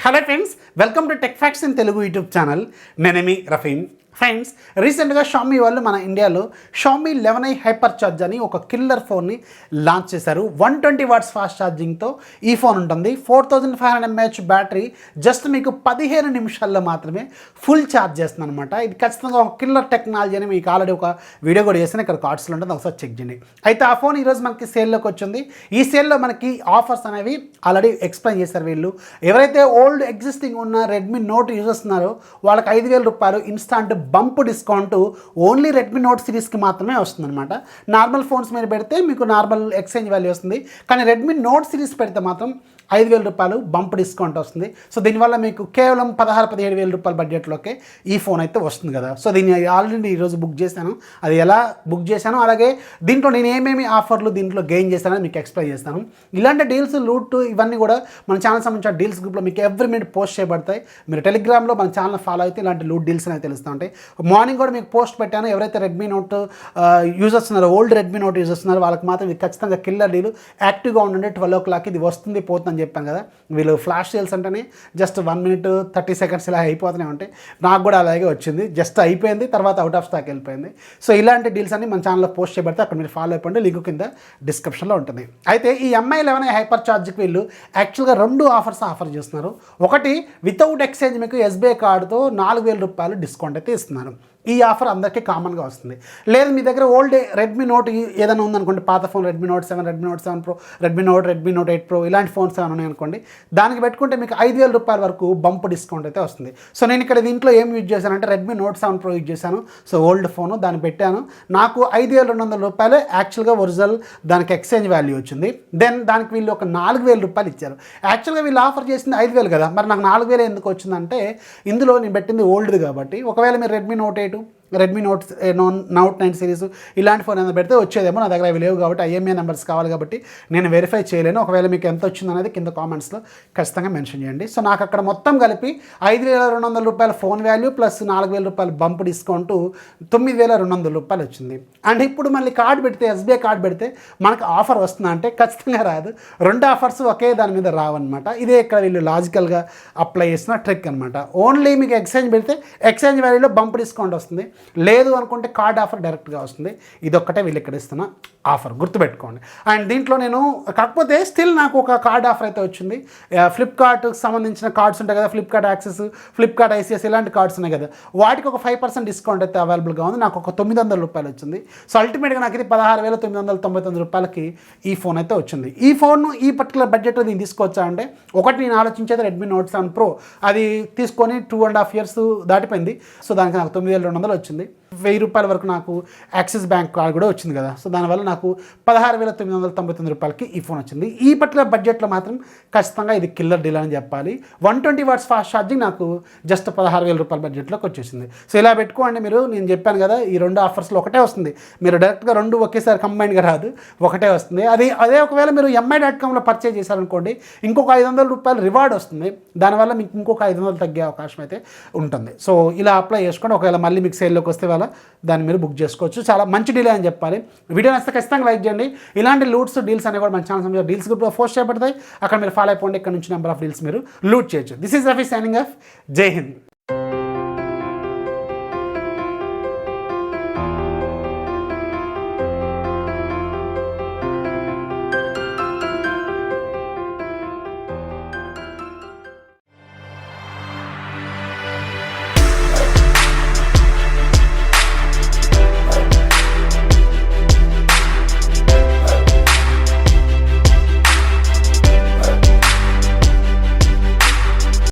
Hello friends, welcome to tech facts in Telugu YouTube channel. నేను మీ Rafeem. Friends, రీసెంట్గా Xiaomi వాళ్ళు మన ఇండియాలో Xiaomi 11i HyperCharge అని ఒక కిల్లర్ ఫోన్ని లాంచ్ చేశారు. 120 వాట్స్ ఫాస్ట్ ఛార్జింగ్తో ఈ ఫోన్ ఉంటుంది. 4500 mAh బ్యాటరీ జస్ట్ మీకు 15 నిమిషాల్లో మాత్రమే ఫుల్ ఛార్జ్ చేస్తుంది అనమాట. ఇది ఖచ్చితంగా ఒక కిల్లర్ టెక్నాలజీ అని మీకు ఆల్రెడీ ఒక వీడియో కూడా చేసిన ఇక్కడ కార్డ్స్లో ఉంటుంది, ఒకసారి చెక్ చేయండి. అయితే ఆ ఫోన్ ఈరోజు మనకి సేల్లోకి వచ్చింది. ఈ సేల్లో మనకి ఆఫర్స్ అనేవి ఆల్రెడీ ఎక్స్ప్లెయిన్ చేశారు వీళ్ళు. ఎవరైతే ఓల్డ్ ఎగ్జిస్టింగ్ ఉన్న రెడ్మీ నోట్ యూజర్స్ ఉన్నారో వాళ్ళకి 5000 రూపాయలు instant bump discount only Redmi note సిరీస్కి మాత్రమే వస్తుందన్నమాట. నార్మల్ ఫోన్స్ మీద పెడితే మీకు నార్మల్ ఎక్స్చేంజ్ వాల్యూ వస్తుంది, కానీ రెడ్మీ నోట్ సిరీస్ పెడితే మాత్రం 5000 రూపాయలు బంప్ డిస్కౌంట్ వస్తుంది. సో దీనివల్ల మీకు కేవలం 16,000-17,000 రూపాయల బడ్జెట్లోకే ఈ ఫోన్ అయితే వస్తుంది కదా. సో దీన్ని ఆల్రెడీ ఈరోజు బుక్ చేశాను. అది ఎలా బుక్ చేశాను, అలాగే దీంట్లో నేను ఏమేమి ఆఫర్లు దీంట్లో గెయిన్ చేశానని మీకు ఎక్స్ప్లెయిన్ చేస్తాను. ఇలాంటి డీల్స్, లూట్ ఇవన్నీ కూడా మన ఛానల్ సంబంధించిన డీల్స్ గ్రూప్లో మీకు ఎవ్రీ మినిట్ పోస్ట్ చేయబడతాయి. మీరు టెలిగ్రామ్లో మన ఛానల్ ఫాలో అయితే ఇలాంటి లూట్ డీల్స్ అనేవి తెలుస్తూ ఉంటాయి. మార్నింగ్ కూడా మీకు పోస్ట్ పెట్టాను. ఎవరైతే రెడ్మీ నోట్ యూజర్స్ ఉన్నారో, ఓల్డ్ రెడ్మీ నోట్ యూజర్స్ ఉన్నారో వాళ్ళకి మాత్రం ఇది ఖచ్చితంగా కిల్లర్ డీల్. యాక్టివ్గా ఉండండి. 12 o'clock ఇది వస్తుంది పోతుంది చెప్పాను కదా. వీళ్ళు ఫ్లాష్ సేల్స్ అంటేనే జస్ట్ 1 minute 30 seconds ఇలా అయిపోతూనే ఉంటాయి. నాకు కూడా అలాగే వచ్చింది, జస్ట్ అయిపోయింది, తర్వాత అవుట్ ఆఫ్ స్టాక్ వెళ్ళిపోయింది. సో ఇలాంటి డీల్స్ అన్ని మన ఛానల్లో పోస్ట్ చేయబడితే అక్కడ మీరు ఫాలో అయిపోండి. లింక్ కింద డిస్క్రిప్షన్లో ఉంటుంది. అయితే ఈ MI 11i HyperChargeకి వీళ్ళు యాక్చువల్గా 2 ఆఫర్ చేస్తున్నారు. ఒకటి వితౌట్ ఎక్స్చేంజ్ మీకు SBI కార్డుతో 4000 రూపాయలు డిస్కౌంట్ అయితే ఇస్తున్నారు. ఈ ఆఫర్ అందరికీ కామన్గా వస్తుంది. లేదు మీ దగ్గర ఓల్డ్ రెడ్మీ నోట్ ఏదైనా ఉందనుకోండి, పాత phone Redmi note 7, Redmi note 7 Pro, Redmi note 8 Pro ఇలాంటి ఫోన్స్ ఏమైనా ఉన్నాయనుకోండి, దానికి పెట్టుకుంటే మీకు 5000 రూపాయల వరకు బంప్ డిస్కౌంట్ అయితే వస్తుంది. సో నేను ఇక్కడ దీంట్లో ఏం యూజ్ చేశానంటే రెడ్మీ నోట్ 7 Pro యూజ్ చేశాను. సో ఓల్డ్ ఫోను దాన్ని పెట్టాను. నాకు 5200 రూపాయలు యాక్చువల్గా ఒరిజినల్ దానికి ఎక్స్చేంజ్ వాల్యూ వచ్చింది. దెన్ దానికి వీళ్ళు ఒక 4000 రూపాయలు ఇచ్చారు. యాక్చువల్గా వీళ్ళు ఆఫర్ చేసింది 5000 కదా, మరి నాకు 4000 ఎందుకు వచ్చిందంటే ఇందులో నేను పెట్టింది ఓల్డ్ది కాబట్టి. ఒకవేళ మీరు Redmi note 8, Redmi note 9 series ఇలాంటి ఫోన్ ఏమైనా పెడితే వచ్చేదేమో. నా దగ్గర అవి లేవు కాబట్టి IMEI నెంబర్స్ కావాలి కాబట్టి నేను వెరిఫై చేయలేను. ఒకవేళ మీకు ఎంత వచ్చింది అనేది కింద కామెంట్స్లో ఖచ్చితంగా మెన్షన్ చేయండి. సో నాకు అక్కడ మొత్తం కలిపి 5200 రూపాయల ఫోన్ వాల్యూ ప్లస్ 4000 రూపాయల బంప్ డిస్కౌంట్ 9200 రూపాయలు వచ్చింది. అండ్ ఇప్పుడు మళ్ళీ కార్డు పెడితే, SBI కార్డు పెడితే మనకు ఆఫర్ వస్తుందా అంటే ఖచ్చితంగా రాదు. 2 ఆఫర్స్ ఒకే దాని మీద రావన్నమాట. ఇదే ఇక్కడ వీళ్ళు లాజికల్గా అప్లై చేసిన ట్రిక్ అనమాట. ఓన్లీ మీకు ఎక్స్చేంజ్ పెడితే ఎక్స్చేంజ్ వాల్యూలో బంప్ డిస్కౌంట్ వస్తుంది, లేదు అనుకుంటే కార్డ్ ఆఫర్ డైరెక్ట్గా వస్తుంది. ఇదొక్కటే వీళ్ళు ఇక్కడ ఇస్తున్న ఆఫర్, గుర్తుపెట్టుకోండి. అండ్ దీంట్లో నేను కాకపోతే స్టిల్ నాకు ఒక కార్డ్ ఆఫర్ అయితే వచ్చింది. ఫ్లిప్కార్ట్కి సంబంధించిన కార్డ్స్ ఉంటాయి కదా, ఫ్లిప్కార్ట్ యాక్సెస్, ఫ్లిప్కార్ట్ ICS ఇలాంటి కార్డ్స్ ఉన్నాయి కదా, వాటికి ఒక 5% డిస్కౌంట్ అయితే అవైలబుల్గా ఉంది. నాకు ఒక 900 రూపాయలు వచ్చింది. సో అల్టిమేట్గా నాకు ఇది 16,999 రూపాయలకి ఈ ఫోన్ అయితే వచ్చింది. ఈ ఫోన్ ఈ పర్టికులర్ బడ్జెట్లో దీన్ని తీసుకోవచ్చా అంటే, ఒకటి నేను ఆలోచించేది రెడ్మీ నోట్ 7 Pro. అది తీసుకొని 2.5 years దాటిపోయింది. సో దానికి నాకు 9200 వచ్చింది. 1000 రూపాయల వరకు నాకు యాక్సిస్ బ్యాంక్ కార్డ్ కూడా వచ్చింది కదా. సో దానివల్ల నాకు 16,999 రూపాయలకి ఈ ఫోన్ వచ్చింది. ఈ పర్టికులర్ బడ్జెట్లో మాత్రం ఖచ్చితంగా ఇది కిల్లర్ డీల్ అని చెప్పాలి. 120 వాట్స్ ఫాస్ట్ ఛార్జింగ్ నాకు జస్ట్ 16,000 రూపాయల బడ్జెట్లోకి వచ్చేసింది. సో ఇలా పెట్టుకోండి మీరు. నేను చెప్పాను కదా, ఈ 2 ఆఫర్స్లో ఒకటే వస్తుంది. మీరు డైరెక్ట్గా 2 ఒకేసారి కంబైన్గా రాదు, ఒకటే వస్తుంది. అదే ఒకవేళ మీరు MI.comలో పర్చేజ్ చేశారనుకోండి, ఇంకొక 500 రూపాయలు రివార్డ్ వస్తుంది. దానివల్ల మీకు ఇంకొక 500 తగ్గే అవకాశం అయితే ఉంటుంది. సో ఇలా అప్లై చేసుకోండి. ఒకవేళ మళ్ళీ మీకు సేల్లోకి వస్తే దాన్ని మీరు బుక్ చేసుకోవచ్చు. చాలా మంచి డీల్ అని చెప్పాలి. వీడియో నచ్చితే ఖచ్చితంగా లైక్ చేయండి. ఇలాంటి లూట్స్, డీల్స్ అనేవి కూడా మన ఛానల్ సంబంధించిన డీల్స్ గ్రూప్లో పోస్ట్ చేయబడతాయి. అక్కడ మీరు ఫాలో అయిపోండి. ఇక్కడ నుంచి నెంబర్ ఆఫ్ డీల్స్ మీరు లూట్ చేయొచ్చు. This is Rafi signing off. జై హింద్.